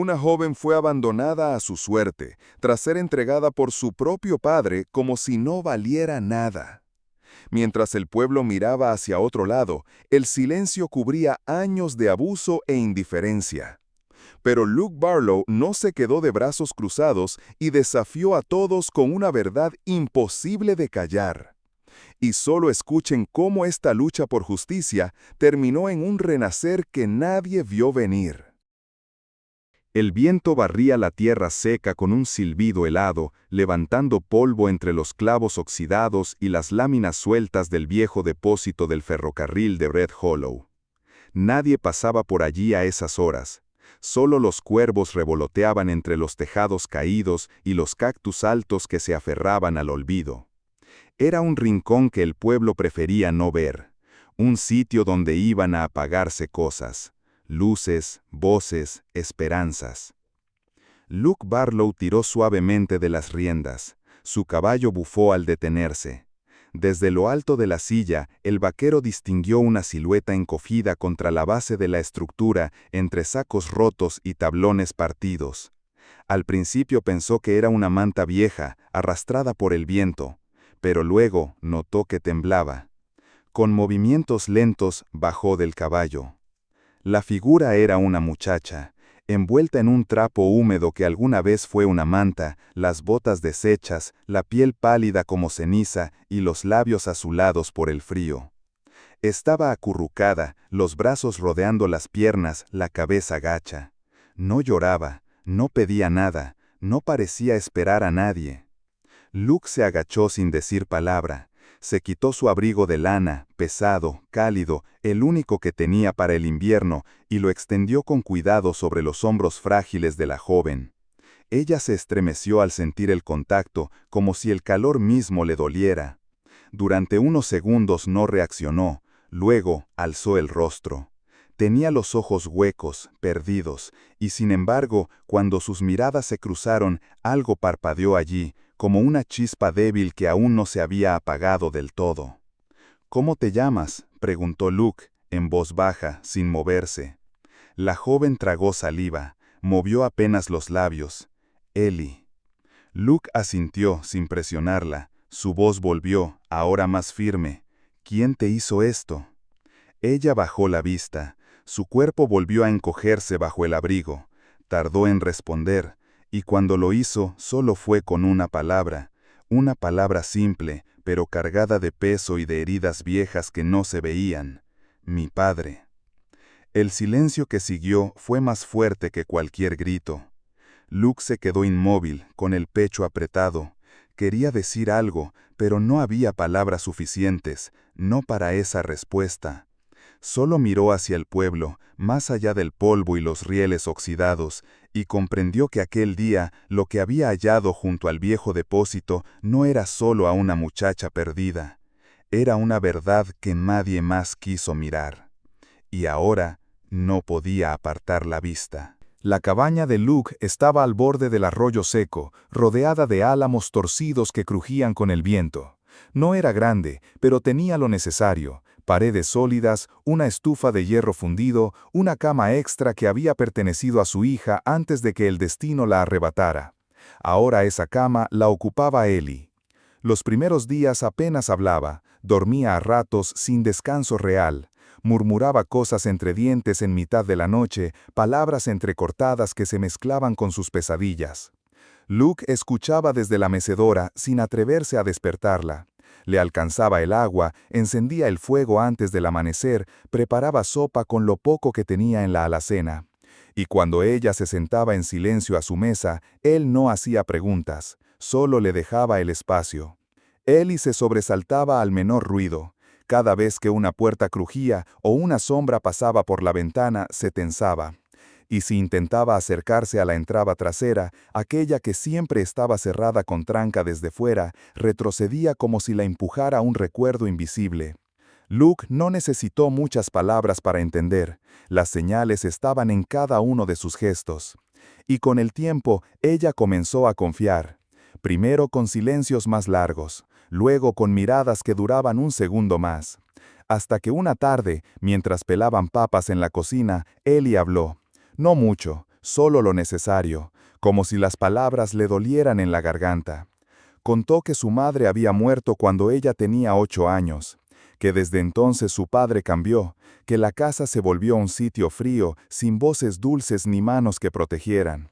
Una joven fue abandonada a su suerte, tras ser entregada por su propio padre como si no valiera nada. Mientras el pueblo miraba hacia otro lado, el silencio cubría años de abuso e indiferencia. Pero Luke Barlow no se quedó de brazos cruzados y desafió a todos con una verdad imposible de callar. Y solo escuchen cómo esta lucha por justicia terminó en un renacer que nadie vio venir. El viento barría la tierra seca con un silbido helado, levantando polvo entre los clavos oxidados y las láminas sueltas del viejo depósito del ferrocarril de Red Hollow. Nadie pasaba por allí a esas horas. Solo los cuervos revoloteaban entre los tejados caídos y los cactus altos que se aferraban al olvido. Era un rincón que el pueblo prefería no ver, un sitio donde iban a apagarse cosas. Luces, voces, esperanzas. Luke Barlow tiró suavemente de las riendas. Su caballo bufó al detenerse. Desde lo alto de la silla, el vaquero distinguió una silueta encogida contra la base de la estructura entre sacos rotos y tablones partidos. Al principio pensó que era una manta vieja, arrastrada por el viento, pero luego notó que temblaba. Con movimientos lentos bajó del caballo. La figura era una muchacha, envuelta en un trapo húmedo que alguna vez fue una manta, las botas deshechas, la piel pálida como ceniza y los labios azulados por el frío. Estaba acurrucada, los brazos rodeando las piernas, la cabeza gacha. No lloraba, no pedía nada, no parecía esperar a nadie. Luke se agachó sin decir palabra. Se quitó su abrigo de lana, pesado, cálido, el único que tenía para el invierno, y lo extendió con cuidado sobre los hombros frágiles de la joven. Ella se estremeció al sentir el contacto, como si el calor mismo le doliera. Durante unos segundos no reaccionó, luego alzó el rostro. Tenía los ojos huecos, perdidos, y sin embargo, cuando sus miradas se cruzaron, algo parpadeó allí, como una chispa débil que aún no se había apagado del todo. «¿Cómo te llamas?», preguntó Luke, en voz baja, sin moverse. La joven tragó saliva, movió apenas los labios. «Ellie». Luke asintió sin presionarla. Su voz volvió, ahora más firme. «¿Quién te hizo esto?». Ella bajó la vista. Su cuerpo volvió a encogerse bajo el abrigo. Tardó en responder. Y cuando lo hizo, solo fue con una palabra simple, pero cargada de peso y de heridas viejas que no se veían. «Mi padre». El silencio que siguió fue más fuerte que cualquier grito. Luke se quedó inmóvil, con el pecho apretado. Quería decir algo, pero no había palabras suficientes, no para esa respuesta. Solo miró hacia el pueblo, más allá del polvo y los rieles oxidados, y comprendió que aquel día lo que había hallado junto al viejo depósito no era solo a una muchacha perdida. Era una verdad que nadie más quiso mirar. Y ahora no podía apartar la vista. La cabaña de Luke estaba al borde del arroyo seco, rodeada de álamos torcidos que crujían con el viento. No era grande, pero tenía lo necesario: paredes sólidas, una estufa de hierro fundido, una cama extra que había pertenecido a su hija antes de que el destino la arrebatara. Ahora esa cama la ocupaba Ellie. Los primeros días apenas hablaba, dormía a ratos sin descanso real. Murmuraba cosas entre dientes en mitad de la noche, palabras entrecortadas que se mezclaban con sus pesadillas. Luke escuchaba desde la mecedora sin atreverse a despertarla. Le alcanzaba el agua, encendía el fuego antes del amanecer, preparaba sopa con lo poco que tenía en la alacena. Y cuando ella se sentaba en silencio a su mesa, él no hacía preguntas, solo le dejaba el espacio. Ellie se sobresaltaba al menor ruido. Cada vez que una puerta crujía o una sombra pasaba por la ventana, se tensaba. Y si intentaba acercarse a la entrada trasera, aquella que siempre estaba cerrada con tranca desde fuera, retrocedía como si la empujara un recuerdo invisible. Luke no necesitó muchas palabras para entender. Las señales estaban en cada uno de sus gestos. Y con el tiempo, ella comenzó a confiar. Primero con silencios más largos, luego con miradas que duraban un segundo más. Hasta que una tarde, mientras pelaban papas en la cocina, Ellie habló. No mucho, solo lo necesario, como si las palabras le dolieran en la garganta. Contó que su madre había muerto cuando ella tenía 8 años, que desde entonces su padre cambió, que la casa se volvió un sitio frío, sin voces dulces ni manos que protegieran.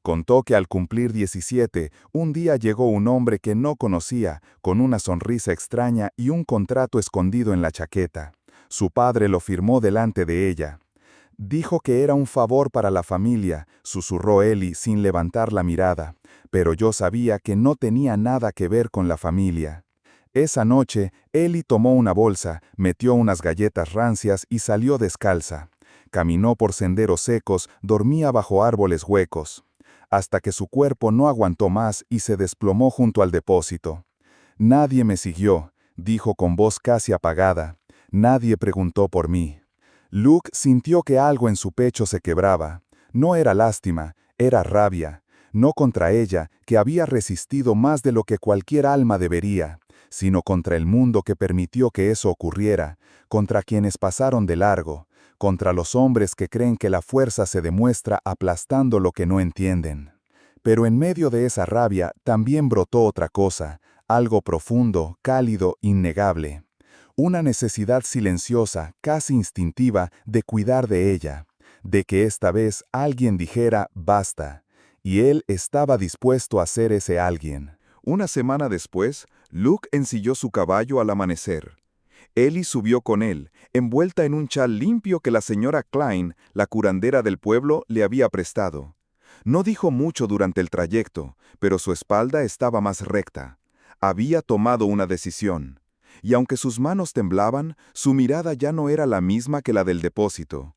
Contó que al cumplir 17, un día llegó un hombre que no conocía, con una sonrisa extraña y un contrato escondido en la chaqueta. Su padre lo firmó delante de ella. Dijo que era un favor para la familia, susurró Ellie sin levantar la mirada, pero yo sabía que no tenía nada que ver con la familia. Esa noche, Ellie tomó una bolsa, metió unas galletas rancias y salió descalza. Caminó por senderos secos, dormía bajo árboles huecos, hasta que su cuerpo no aguantó más y se desplomó junto al depósito. Nadie me siguió, dijo con voz casi apagada. Nadie preguntó por mí. Luke sintió que algo en su pecho se quebraba. No era lástima, era rabia. No contra ella, que había resistido más de lo que cualquier alma debería, sino contra el mundo que permitió que eso ocurriera, contra quienes pasaron de largo, contra los hombres que creen que la fuerza se demuestra aplastando lo que no entienden. Pero en medio de esa rabia también brotó otra cosa, algo profundo, cálido, innegable. Una necesidad silenciosa, casi instintiva, de cuidar de ella, de que esta vez alguien dijera basta, y él estaba dispuesto a ser ese alguien. Una semana después, Luke ensilló su caballo al amanecer. Ellie subió con él, envuelta en un chal limpio que la señora Klein, la curandera del pueblo, le había prestado. No dijo mucho durante el trayecto, pero su espalda estaba más recta. Había tomado una decisión. Y aunque sus manos temblaban, su mirada ya no era la misma que la del depósito.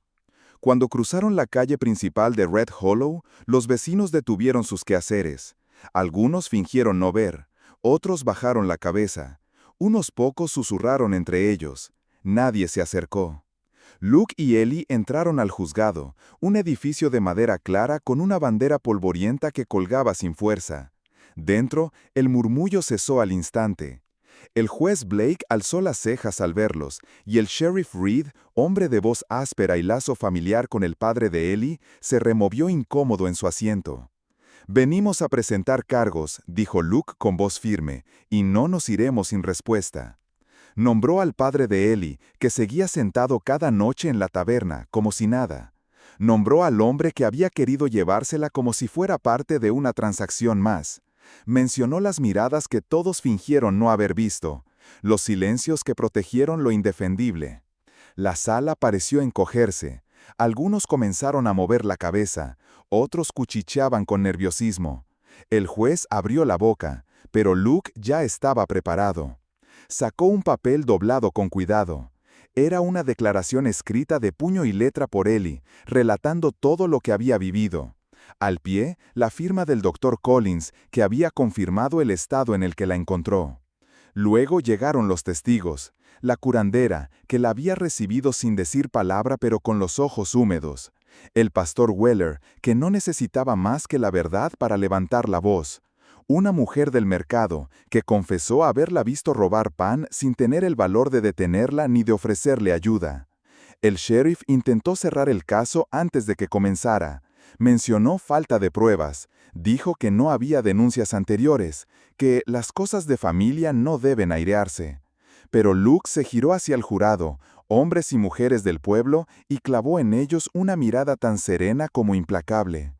Cuando cruzaron la calle principal de Red Hollow, los vecinos detuvieron sus quehaceres. Algunos fingieron no ver, otros bajaron la cabeza. Unos pocos susurraron entre ellos. Nadie se acercó. Luke y Ellie entraron al juzgado, un edificio de madera clara con una bandera polvorienta que colgaba sin fuerza. Dentro, el murmullo cesó al instante. El juez Blake alzó las cejas al verlos, y el sheriff Reed, hombre de voz áspera y lazo familiar con el padre de Ellie, se removió incómodo en su asiento. «Venimos a presentar cargos», dijo Luke con voz firme, «y no nos iremos sin respuesta». Nombró al padre de Ellie, que seguía sentado cada noche en la taberna, como si nada. Nombró al hombre que había querido llevársela como si fuera parte de una transacción más. Mencionó las miradas que todos fingieron no haber visto, los silencios que protegieron lo indefendible. La sala pareció encogerse. Algunos comenzaron a mover la cabeza, otros cuchicheaban con nerviosismo. El juez abrió la boca, pero Luke ya estaba preparado. Sacó un papel doblado con cuidado. Era una declaración escrita de puño y letra por Ellie, relatando todo lo que había vivido. Al pie, la firma del Dr. Collins, que había confirmado el estado en el que la encontró. Luego llegaron los testigos, la curandera, que la había recibido sin decir palabra pero con los ojos húmedos, el pastor Weller, que no necesitaba más que la verdad para levantar la voz, una mujer del mercado, que confesó haberla visto robar pan sin tener el valor de detenerla ni de ofrecerle ayuda. El sheriff intentó cerrar el caso antes de que comenzara. Mencionó falta de pruebas, dijo que no había denuncias anteriores, que las cosas de familia no deben airearse. Pero Luke se giró hacia el jurado, hombres y mujeres del pueblo, y clavó en ellos una mirada tan serena como implacable.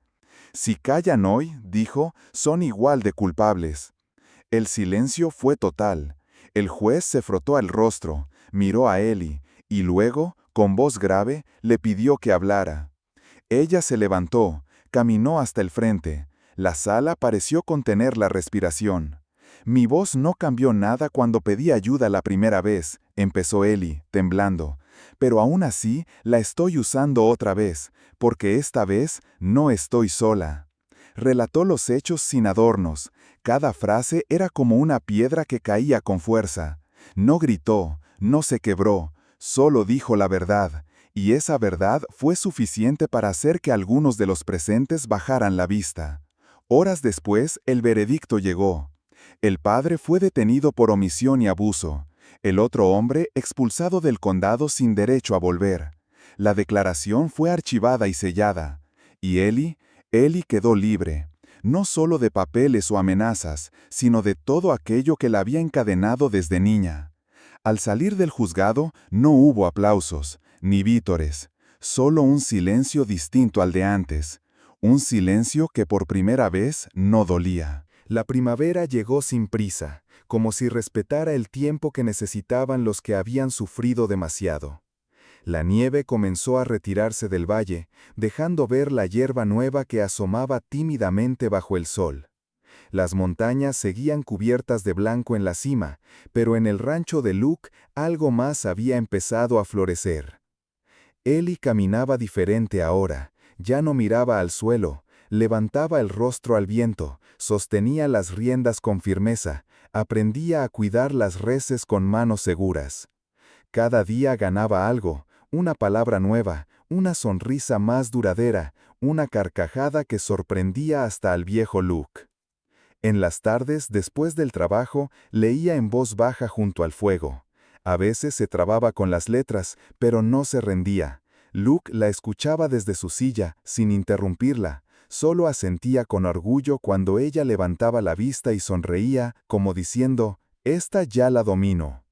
Si callan hoy, dijo, son igual de culpables. El silencio fue total. El juez se frotó el rostro, miró a Ellie, y luego, con voz grave, le pidió que hablara. Ella se levantó, caminó hasta el frente. La sala pareció contener la respiración. «Mi voz no cambió nada cuando pedí ayuda la primera vez», empezó Ellie, temblando. «Pero aún así la estoy usando otra vez, porque esta vez no estoy sola». Relató los hechos sin adornos. Cada frase era como una piedra que caía con fuerza. No gritó, no se quebró, solo dijo la verdad. Y esa verdad fue suficiente para hacer que algunos de los presentes bajaran la vista. Horas después, el veredicto llegó. El padre fue detenido por omisión y abuso. El otro hombre expulsado del condado sin derecho a volver. La declaración fue archivada y sellada. Y Eli quedó libre, no solo de papeles o amenazas, sino de todo aquello que la había encadenado desde niña. Al salir del juzgado no hubo aplausos, ni vítores, solo un silencio distinto al de antes, un silencio que por primera vez no dolía. La primavera llegó sin prisa, como si respetara el tiempo que necesitaban los que habían sufrido demasiado. La nieve comenzó a retirarse del valle, dejando ver la hierba nueva que asomaba tímidamente bajo el sol. Las montañas seguían cubiertas de blanco en la cima, pero en el rancho de Luke algo más había empezado a florecer. Eli caminaba diferente ahora, ya no miraba al suelo, levantaba el rostro al viento, sostenía las riendas con firmeza, aprendía a cuidar las reses con manos seguras. Cada día ganaba algo, una palabra nueva, una sonrisa más duradera, una carcajada que sorprendía hasta al viejo Luke. En las tardes, después del trabajo, leía en voz baja junto al fuego. A veces se trababa con las letras, pero no se rendía. Luke la escuchaba desde su silla, sin interrumpirla. Solo asentía con orgullo cuando ella levantaba la vista y sonreía, como diciendo, «Esta ya la domino».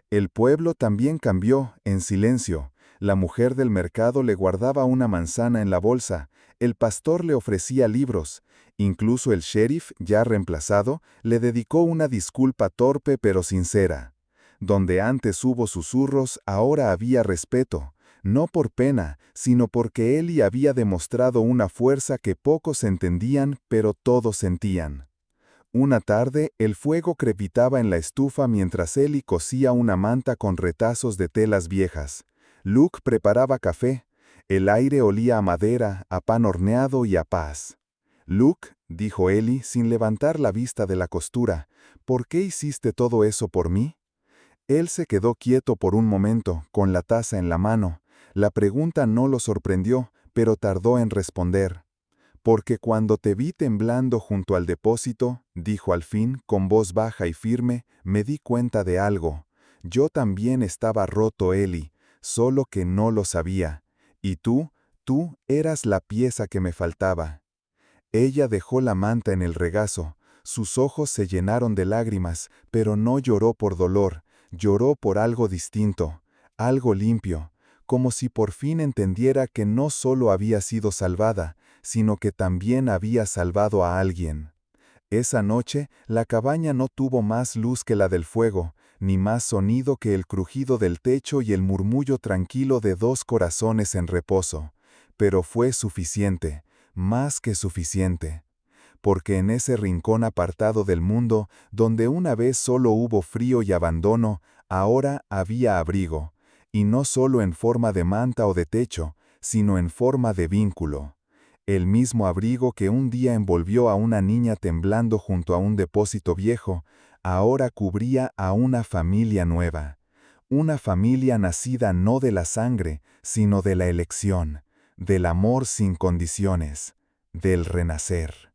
El pueblo también cambió, en silencio. La mujer del mercado le guardaba una manzana en la bolsa, el pastor le ofrecía libros, incluso el sheriff, ya reemplazado, le dedicó una disculpa torpe pero sincera. Donde antes hubo susurros, ahora había respeto, no por pena, sino porque Eli había demostrado una fuerza que pocos entendían, pero todos sentían. Una tarde, el fuego crepitaba en la estufa mientras Eli cosía una manta con retazos de telas viejas. Luke preparaba café. El aire olía a madera, a pan horneado y a paz. «Luke», dijo Eli sin levantar la vista de la costura, «¿por qué hiciste todo eso por mí?» Él se quedó quieto por un momento, con la taza en la mano. La pregunta no lo sorprendió, pero tardó en responder. «Porque cuando te vi temblando junto al depósito», dijo al fin, con voz baja y firme, «me di cuenta de algo. Yo también estaba roto, Eli, solo que no lo sabía. Y tú eras la pieza que me faltaba». Ella dejó la manta en el regazo. Sus ojos se llenaron de lágrimas, pero no lloró por dolor, lloró por algo distinto, algo limpio, como si por fin entendiera que no solo había sido salvada, sino que también había salvado a alguien. Esa noche, la cabaña no tuvo más luz que la del fuego, ni más sonido que el crujido del techo y el murmullo tranquilo de dos corazones en reposo. Pero fue suficiente, más que suficiente. Porque en ese rincón apartado del mundo, donde una vez solo hubo frío y abandono, ahora había abrigo, y no solo en forma de manta o de techo, sino en forma de vínculo. El mismo abrigo que un día envolvió a una niña temblando junto a un depósito viejo, ahora cubría a una familia nueva. Una familia nacida no de la sangre, sino de la elección, del amor sin condiciones, del renacer.